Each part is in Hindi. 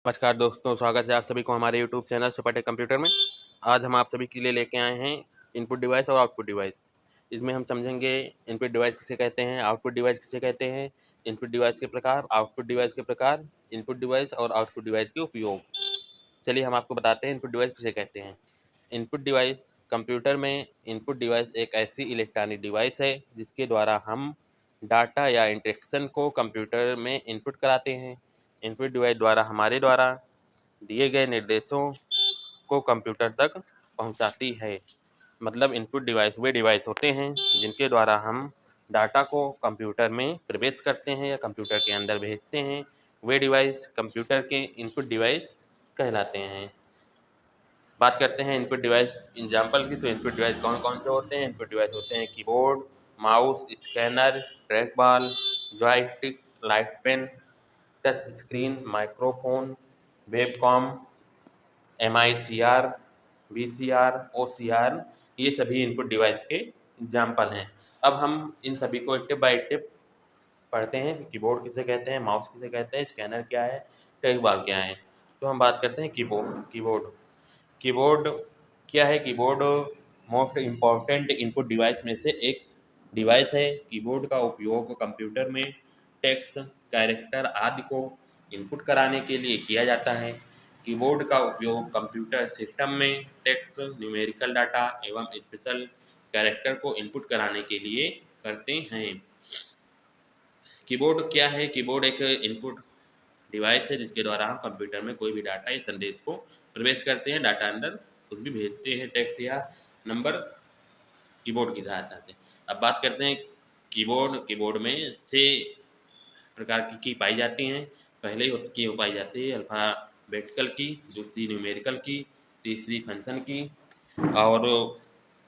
नमस्कार दोस्तों, स्वागत है आप सभी को हमारे YouTube channel Super Tech Computer में। आज हम आप सभी के लिए लेके आए हैं इनपुट डिवाइस और आउटपुट डिवाइस। इसमें हम समझेंगे इनपुट डिवाइस किसे कहते हैं, आउटपुट डिवाइस किसे कहते हैं, इनपुट डिवाइस के प्रकार, आउटपुट डिवाइस के प्रकार, इनपुट डिवाइस और आउटपुट डिवाइस के उपयोग। चलिए हम आपको बताते हैं इनपुट डिवाइस किसे कहते हैं। इनपुट डिवाइस कंप्यूटर में इनपुट डिवाइस एक ऐसी इलेक्ट्रॉनिक डिवाइस है जिसके द्वारा हम डाटा या इंस्ट्रक्शन को कंप्यूटर में इनपुट कराते हैं। इनपुट डिवाइस द्वारा हमारे द्वारा दिए गए निर्देशों को कंप्यूटर तक पहुंचाती है। मतलब इनपुट डिवाइस वे डिवाइस होते हैं जिनके द्वारा हम डाटा को कंप्यूटर में प्रवेश करते हैं या कंप्यूटर के अंदर भेजते हैं। वे डिवाइस कंप्यूटर के इनपुट डिवाइस कहलाते हैं। बात करते हैं इनपुट डिवाइस एग्जाम्पल की। तो इनपुट डिवाइस कौन कौन से होते हैं? इनपुट डिवाइस होते हैं keyboard, mouse, scanner, track ball, joystick, light pen, touch screen, microphone, webcam, MICR, VCR, OCR, ये सभी इनपुट डिवाइस के एग्जाम्पल हैं। अब हम इन सभी को स्टेप बाय स्टेप पढ़ते हैं। कीबोर्ड किसे कहते हैं, माउस किसे कहते हैं, स्कैनर क्या है, ट्रैक बॉल क्या है। तो हम बात करते हैं कीबोर्ड। कीबोर्ड क्या है? Keyboard most important input device में से एक डिवाइस है। कीबोर्ड का उपयोग कंप्यूटर में टेक्स्ट, कैरेक्टर आदि को इनपुट कराने के लिए किया जाता है। कीबोर्ड का उपयोग कंप्यूटर सिस्टम में टेक्स्ट, न्यूमेरिकल डाटा एवं स्पेशल कैरेक्टर को इनपुट कराने के लिए करते हैं। कीबोर्ड क्या है? कीबोर्ड एक इनपुट डिवाइस है जिसके द्वारा हम कंप्यूटर में कोई भी डाटा या संदेश को प्रवेश करते हैं, डाटा अंदर कुछ भी भेजते हैं, टेक्स्ट या नंबर, कीबोर्ड की सहायता से। अब बात करते हैं कीबोर्ड में से प्रकार की पाई जाती हैं। पहले की हो पाई जाती है अल्फ़ाबेटिकल की, दूसरी न्यूमेरिकल की, तीसरी फंक्शन की और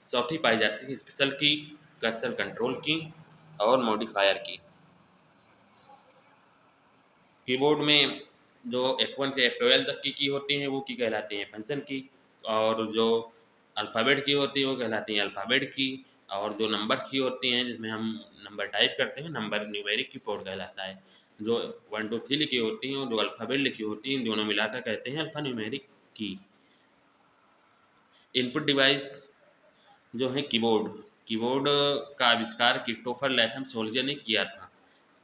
चौथी पाई जाती है स्पेशल की, कर्सर कंट्रोल की और मॉडिफायर की। कीबोर्ड में जो F1 से F12 तक की होती हैं वो की कहलाती हैं फंक्शन की, और जो अल्फ़ाबेट की होती है वो कहलाती हैं अल्फ़ाबेट की, और जो नंबर्स की होती हैं जिसमें हम नंबर टाइप करते हैं, नंबर न्यूमेरिक कीबोर्ड कहलाता है। जो 1 2 3 लिखी होती हैं और जो अल्फ़ाबेट लिखी होती हैं दोनों मिलाकर कहते हैं अल्फ़ा न्यूमेरिक की। इनपुट डिवाइस जो है कीबोर्ड का आविष्कार क्रिस्टोफर लैथम सोल्जर ने किया था।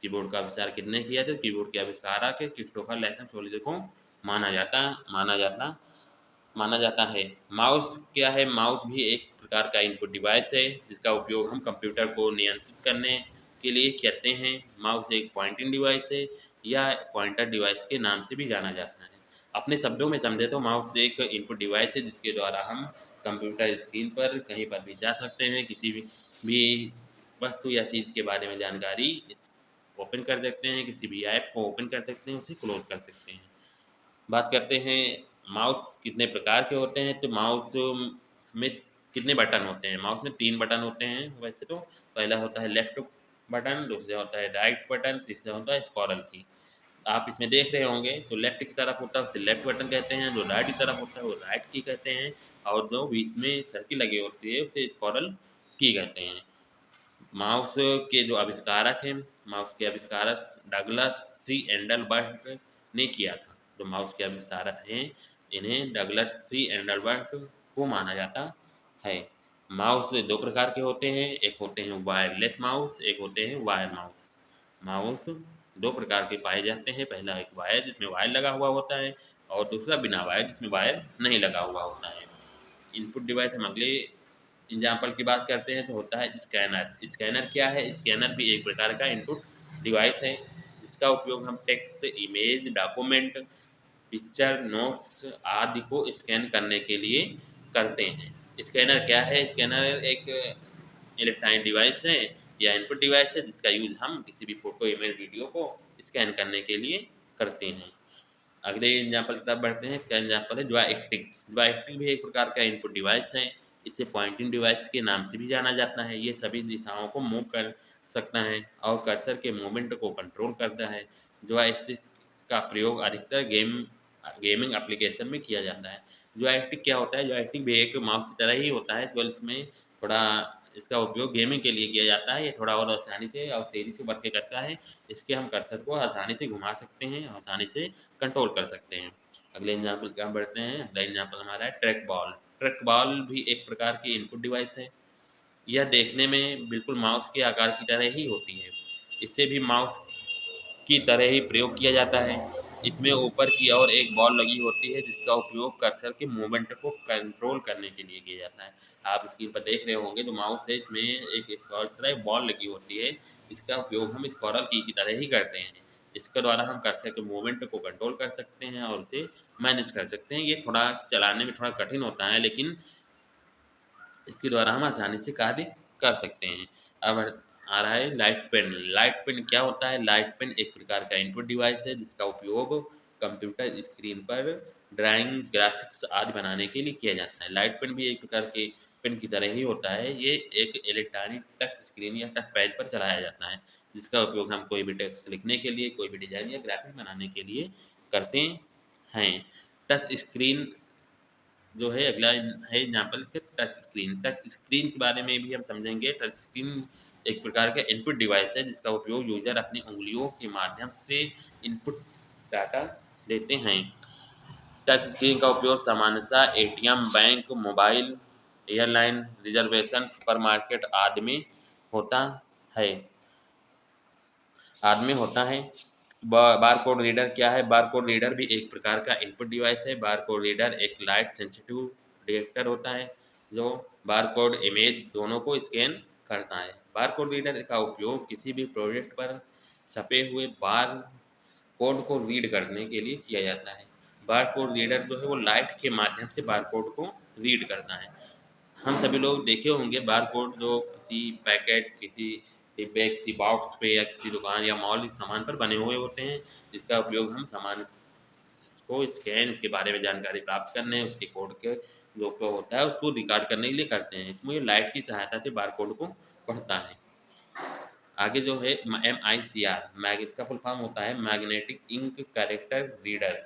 कीबोर्ड का आविष्कार किसने किया था? कीबोर्ड के आविष्कारक क्रिस्टोफर लैथम सोल्जर को माना जाता है। माउस क्या है? माउस भी एक प्रकार का इनपुट डिवाइस है जिसका उपयोग हम कंप्यूटर को नियंत्रित करने के लिए करते हैं। माउस एक पॉइंटिंग डिवाइस है या पॉइंटर डिवाइस के नाम से भी जाना जाता है। अपने शब्दों में समझे तो माउस एक इनपुट डिवाइस है जिसके द्वारा हम कंप्यूटर स्क्रीन पर कहीं पर भी जा सकते हैं, किसी भी वस्तु या चीज़ के बारे में जानकारी ओपन कर सकते हैं, किसी भी ऐप को ओपन कर सकते हैं, उसे क्लोज कर सकते हैं। बात करते हैं माउस कितने प्रकार के होते हैं। तो माउस में कितने बटन होते हैं? माउस में 3 बटन होते हैं वैसे तो। पहला होता है लेफ्ट बटन, दूसरा होता है राइट बटन, तीसरा होता है स्क्रॉल की। आप इसमें देख रहे होंगे जो लेफ्ट की तरफ होता है उसे लेफ्ट बटन कहते हैं, जो राइट की तरफ होता है वो राइट की कहते हैं, और जो बीच में सर्किल लगी होती है उसे स्क्रॉल की कहते हैं। माउस के जो आविष्कारक हैं, माउस के आविष्कारक डगलस सी एंडलबर्ट ने किया था। जो माउस के आविष्कारक हैं इन्हें डगलस सी एंडलबर्ट को माना जाता है। माउस 2 प्रकार के होते हैं, एक होते हैं वायरलेस माउस, एक होते हैं वायर माउस। माउस 2 प्रकार के पाए जाते हैं। पहला एक वायर जिसमें वायर लगा हुआ होता है, और दूसरा बिना वायर जिसमें वायर नहीं लगा हुआ होता है। इनपुट डिवाइस हम अगले एग्जाम्पल की बात करते हैं तो होता है स्कैनर। स्कैनर क्या है? स्कैनर भी एक प्रकार का इनपुट डिवाइस है जिसका उपयोग हम text, image, document, picture, notes आदि को स्कैन करने के लिए करते हैं। स्कैनर क्या है? स्कैनर एक इलेक्ट्रॉनिक डिवाइस है या इनपुट डिवाइस है जिसका यूज़ हम किसी भी फोटो, इमेज, वीडियो को स्कैन करने के लिए करते हैं। अगले एग्जाम्पल की तरफ बढ़ते हैं। इसका एग्जाम्पल है जॉयस्टिक। जॉयस्टिक भी एक प्रकार का इनपुट डिवाइस है। इसे पॉइंटिंग डिवाइस के नाम से भी जाना जाता है। ये सभी दिशाओं को मूव कर सकता है और कर्सर के मूवमेंट को कंट्रोल करता है। जॉयस्टिक का प्रयोग अधिकतर गेमिंग एप्लीकेशन में किया जाता है। जॉयस्टिक क्या होता है? जॉयस्टिक भी एक माउस की तरह ही होता है, केवल इसमें थोड़ा इसका उपयोग गेमिंग के लिए किया जाता है। ये थोड़ा और आसानी से और तेज़ी से वर्क करता है। इसके हम कर्सर को आसानी से घुमा सकते हैं, आसानी से कंट्रोल कर सकते हैं। अगले एग्जाम्पल क्या बढ़ते हैं। अगला एग्जाम्पल हमारा है ट्रैक बॉल। ट्रैक बॉल भी एक प्रकार की इनपुट डिवाइस है। यह देखने में बिल्कुल माउस के आकार की तरह ही होती है। इससे भी माउस की तरह ही प्रयोग किया जाता है। इसमें ऊपर की ओर एक बॉल लगी होती है जिसका उपयोग कर्सर के मूवमेंट को कंट्रोल करने के लिए किया जाता है। आप स्क्रीन पर देख रहे होंगे जो माउस है इसमें एक स्क्रॉल तरह एक बॉल लगी होती है। इसका उपयोग हम स्क्रॉल की तरह ही करते हैं। इसके द्वारा हम कर्सर के मूवमेंट को कंट्रोल कर सकते हैं और उसे मैनेज कर सकते हैं। ये थोड़ा चलाने में थोड़ा कठिन होता है, लेकिन इसके द्वारा हम आसानी से कार्य कर सकते हैं। अब आ रहा है लाइट पेन। लाइट पेन क्या होता है। लाइट पेन एक प्रकार का इनपुट डिवाइस है जिसका उपयोग कंप्यूटर स्क्रीन पर ड्राइंग, ग्राफिक्स आदि बनाने के लिए किया जाता है। लाइट पेन भी एक प्रकार के पेन की तरह ही होता है। ये एक इलेक्ट्रॉनिक टच स्क्रीन या टच पैड पर चलाया जाता है जिसका उपयोग हम कोई भी टेक्स्ट लिखने के लिए, कोई भी डिजाइन या ग्राफिक्स बनाने के लिए करते हैं। टच स्क्रीन जो है अगला है एग्जाम्पल इसके टच स्क्रीन। टच स्क्रीन के बारे में भी हम समझेंगे। टच स्क्रीन एक प्रकार का इनपुट डिवाइस है जिसका उपयोग यूजर अपनी उंगलियों के माध्यम से इनपुट डाटा देते हैं। टच स्क्रीन का उपयोग सामान्यतः ATM, bank, mobile, airline reservation, supermarket आदि में होता है। आदमी होता है। बार कोड रीडर क्या है। बार कोड रीडर भी एक प्रकार का इनपुट डिवाइस है। बार कोड रीडर एक लाइट सेंसिटिव डिटेक्टर होता है जो बार कोड इमेज दोनों को स्कैन करता है। बार कोड रीडर का उपयोग किसी भी प्रोडक्ट पर छपे हुए बार कोड को रीड करने के लिए किया जाता है। बार कोड रीडर जो है वो लाइट के माध्यम से बार कोड को रीड करता है। हम सभी लोग देखे होंगे बार कोड जो किसी पैकेट, किसी डिब्बे, किसी बॉक्स पे या किसी दुकान या मॉल सामान पर बने हुए होते हैं जिसका उपयोग हम सामान को स्कैन, उसके बारे में जानकारी प्राप्त करने, उसके कोड के जो को होता है उसको रिकॉर्ड करने के लिए करते हैं। इसमें लाइट की सहायता से बार कोड को पढ़ता है। आगे जो है MICR, मैग इसका फुल फॉर्म होता है magnetic ink character reader.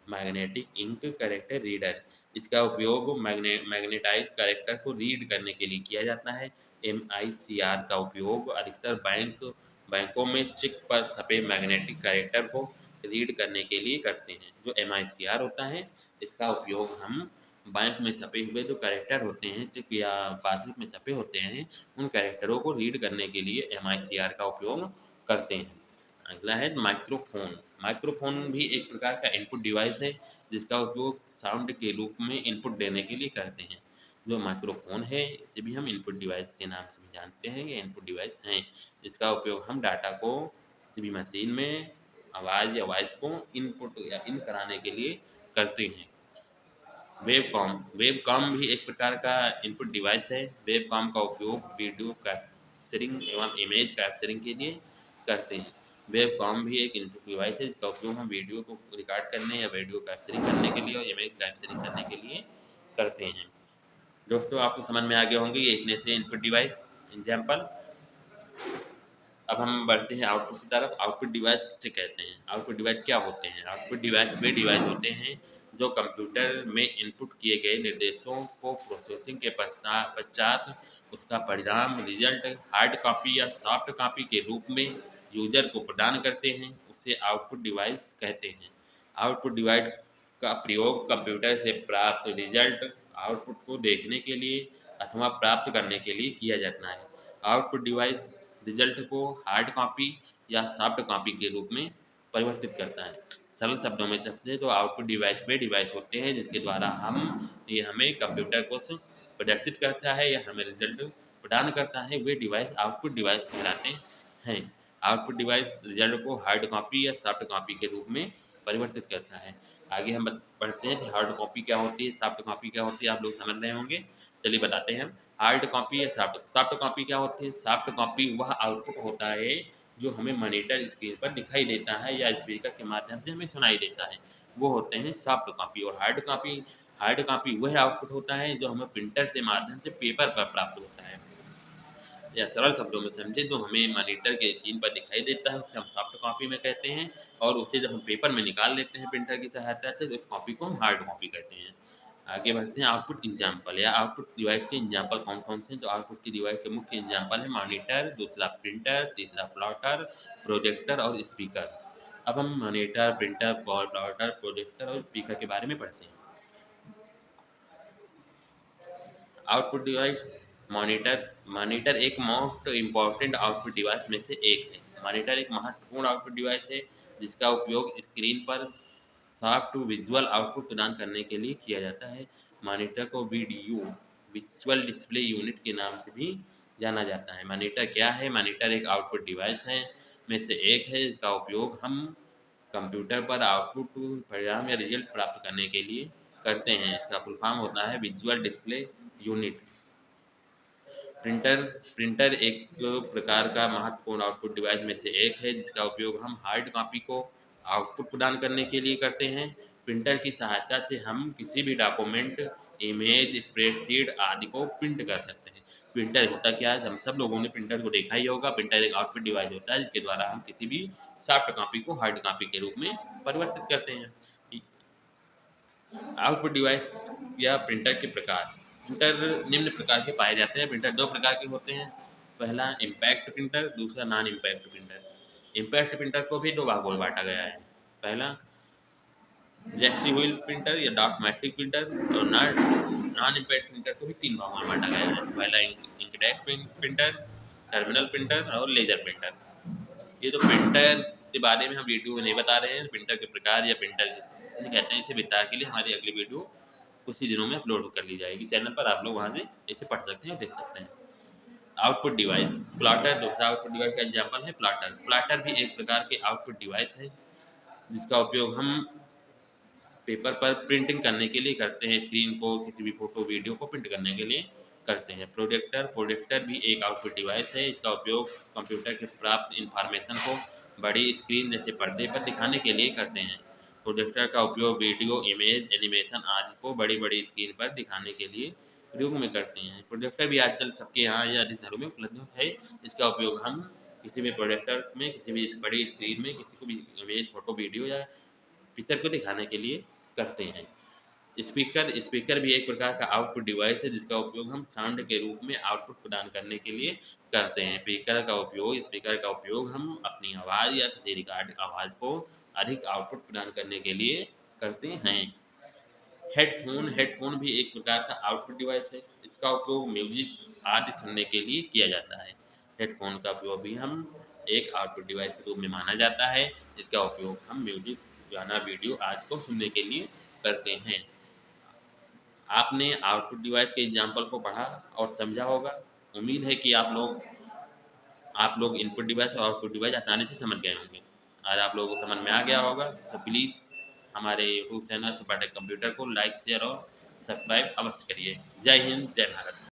Magnetic ink character reader, इसका उपयोग मैग्नेटाइज कैरेक्टर को रीड करने के लिए किया जाता है। MICR का उपयोग अधिकतर बैंकों में चेक पर छपे मैग्नेटिक कैरेक्टर को रीड करने के लिए करते हैं। जो MICR होता है इसका उपयोग हम बैंक में छपे हुए जो कैरेक्टर होते हैं, चेक या पासबुक में छपे होते हैं, उन कैरेक्टरों को रीड करने के लिए MICR का उपयोग करते हैं। अगला है माइक्रोफोन। माइक्रोफोन भी एक प्रकार का इनपुट डिवाइस है जिसका उपयोग साउंड के रूप में इनपुट देने के लिए करते हैं। जो माइक्रोफोन है इसे भी हम इनपुट डिवाइस के नाम से भी जानते हैं। ये इनपुट डिवाइस हैं जिसका उपयोग हम डाटा को किसी भी मशीन में आवाज़ या वॉइस को इनपुट या इन कराने के लिए करते हैं। वेबकॉम। वेबकॉम भी एक प्रकार का इनपुट डिवाइस है। वेबकॉम का उपयोग वीडियो कैप्चरिंग एवं इमेज कैप्चरिंग के लिए करते हैं। वेबकॉम भी एक इनपुट डिवाइस है जिसका उपयोग हम वीडियो को रिकॉर्ड करने या वीडियो कैप्चरिंग करने के लिए और इमेज कैप्चरिंग करने के लिए करते हैं। दोस्तों आपको समझ में आ गए होंगे ये इतने थे इनपुट डिवाइस एग्जाम्पल। अब हम बढ़ते हैं आउटपुट की तरफ। आउटपुट डिवाइस किसे कहते हैं। आउटपुट डिवाइस क्या होते हैं। आउटपुट डिवाइस वे डिवाइस होते हैं जो कंप्यूटर में इनपुट किए गए निर्देशों को प्रोसेसिंग के पश्चात उसका परिणाम रिजल्ट हार्ड कॉपी या सॉफ्ट कॉपी के रूप में यूजर को प्रदान करते हैं। उसे आउटपुट डिवाइस कहते हैं। आउटपुट डिवाइस का प्रयोग कंप्यूटर से प्राप्त रिजल्ट आउटपुट को देखने के लिए अथवा प्राप्त करने के लिए किया जाता है। आउटपुट डिवाइस रिजल्ट को हार्ड कॉपी या सॉफ्ट कॉपी के रूप में परिवर्तित करता है। सरल शब्दों में समझे तो आउटपुट डिवाइस वे डिवाइस होते हैं जिसके द्वारा ये हमें कंप्यूटर को प्रदर्शित करता है या हमें रिजल्ट प्रदान करता है। वे डिवाइस आउटपुट डिवाइस कहलाते हैं। आउटपुट डिवाइस रिजल्ट को हार्ड कॉपी या सॉफ्ट कॉपी के रूप में परिवर्तित करता है। आगे हम पढ़ते हैं कि हार्ड कॉपी क्या होती है, सॉफ्ट कॉपी क्या होती है। आप लोग समझ रहे होंगे, चलिए बताते हैं हम। हार्ड कॉपी या सॉफ्ट कॉपी क्या होती है। सॉफ्ट कॉपी वह आउटपुट होता है जो हमें मॉनिटर स्क्रीन पर दिखाई देता है या स्पीकर के माध्यम से हमें सुनाई देता है, वो होते हैं सॉफ्ट कॉपी। और हार्ड कॉपी वह आउटपुट होता है जो हमें प्रिंटर से माध्यम से पेपर पर प्राप्त होता है। या सरल शब्दों में समझे जो हमें मॉनिटर के स्क्रीन पर दिखाई देता है उसे हम सॉफ्ट कॉपी में कहते हैं। और उसे जब हम पेपर में निकाल लेते हैं प्रिंटर की सहायता से तो इस कॉपी को हम हार्ड कॉपी कहते हैं। आगे बढ़ते हैं आउटपुट एग्जाम्पल या आउटपुट डिवाइस के एग्जाम्पल कौन कौन से हैं। तो आउटपुट की डिवाइस के मुख्य एग्जाम्पल है मॉनिटर, दूसरा प्रिंटर, तीसरा प्लॉटर, प्रोजेक्टर और स्पीकर। अब हम monitor, printer, power plotter, projector और स्पीकर के बारे में पढ़ते हैं। आउटपुट डिवाइस मॉनिटर मॉनिटर एक मोस्ट इम्पॉर्टेंट आउटपुट डिवाइस में से एक है। मॉनिटर एक महत्वपूर्ण आउटपुट डिवाइस है जिसका उपयोग स्क्रीन पर साफ टू विजुअल आउटपुट प्रदान करने के लिए किया जाता है। मॉनिटर को वीडियो विजुअल डिस्प्ले यूनिट के नाम से भी जाना जाता है। मॉनिटर क्या है? मॉनिटर एक आउटपुट डिवाइस है में से एक है जिसका उपयोग हम कंप्यूटर पर आउटपुट परिणाम या रिजल्ट प्राप्त करने के लिए करते हैं। इसका फुल फॉर्म होता है visual display unit. Printer printer एक प्रकार का महत्वपूर्ण आउटपुट डिवाइस में से एक है जिसका उपयोग हम हार्ड कॉपी को आउटपुट प्रदान करने के लिए करते हैं। प्रिंटर की सहायता से हम किसी भी डॉक्यूमेंट, इमेज, स्प्रेडशीट आदि को प्रिंट कर सकते हैं। प्रिंटर होता क्या है? हम सब लोगों ने प्रिंटर को देखा ही होगा। प्रिंटर एक आउटपुट डिवाइस होता है जिसके द्वारा हम किसी भी सॉफ्ट कॉपी को हार्ड कॉपी के रूप में परिवर्तित करते हैं। आउटपुट डिवाइस या प्रिंटर के प्रकार। प्रिंटर निम्न प्रकार के पाए जाते हैं। प्रिंटर दो प्रकार के होते हैं। पहला इम्पैक्ट प्रिंटर, दूसरा non impact printer. Impact printer को भी दो भागों में बांटा गया है। पहला जैक्सी व्हील प्रिंटर या डॉट मैट्रिक प्रिंटर, और नॉन इम्पैक्ट प्रिंटर को भी तीन भागों में बांटा गया है। पहला इंकडेट प्रिंटर, टर्मिनल प्रिंटर और लेजर प्रिंटर। ये तो प्रिंटर के बारे में हम वीडियो में नहीं बता रहे हैं। प्रिंटर के प्रकार या प्रिंटर जिसे कहते हैं, इसे विस्तार के लिए हमारी अगली वीडियो कुछ ही दिनों में अपलोड कर ली जाएगी चैनल पर। आप लोग वहाँ से इसे पढ़ सकते हैं और देख सकते हैं। आउटपुट डिवाइस प्लॉटर दूसरा आउटपुट डिवाइस का एग्जाम्पल है। प्लॉटर प्लॉटर भी एक प्रकार के आउटपुट डिवाइस है जिसका उपयोग हम पेपर पर प्रिंटिंग करने के लिए करते हैं। स्क्रीन को, किसी भी फोटो वीडियो को प्रिंट करने के लिए करते हैं। प्रोजेक्टर प्रोजेक्टर भी एक आउटपुट डिवाइस है। इसका उपयोग कंप्यूटर के प्राप्त इंफॉर्मेशन को बड़ी स्क्रीन जैसे पर्दे पर दिखाने के लिए करते हैं। प्रोजेक्टर का उपयोग वीडियो, इमेज, एनिमेशन आदि को बड़ी बड़ी स्क्रीन पर दिखाने के लिए प्रयोग में करते हैं। प्रोजेक्टर भी आजकल सबके यहाँ या अधिक घरों में उपलब्ध है। इसका उपयोग हम किसी भी प्रोजेक्टर में, किसी भी बड़ी स्क्रीन में किसी को भी इमेज, फोटो, वीडियो या पिक्चर को दिखाने के लिए करते हैं। स्पीकर स्पीकर भी एक प्रकार का आउटपुट डिवाइस है जिसका उपयोग हम साउंड के रूप में आउटपुट प्रदान करने के लिए करते हैं। स्पीकर का उपयोग हम अपनी आवाज़ या किसी रिकॉर्ड आवाज़ को अधिक आउटपुट प्रदान करने के लिए करते हैं। हेडफोन भी एक प्रकार का आउटपुट डिवाइस है। इसका उपयोग म्यूजिक आदि सुनने के लिए किया जाता है। हेडफोन का उपयोग भी हम एक आउटपुट डिवाइस के रूप में माना जाता है जिसका उपयोग हम म्यूजिक, गाना, वीडियो आदि को सुनने के लिए करते हैं। आपने आउटपुट डिवाइस के एग्जाम्पल को पढ़ा और समझा होगा। उम्मीद है कि आप लोग इनपुट डिवाइस और आउटपुट डिवाइस आसानी से समझ गए होंगे। और आप लोगों को समझ में आ गया होगा तो प्लीज़ हमारे यूट्यूब चैनल सपाटेक कंप्यूटर को लाइक, शेयर और सब्सक्राइब अवश्य करिए। जय हिंद, जय भारत।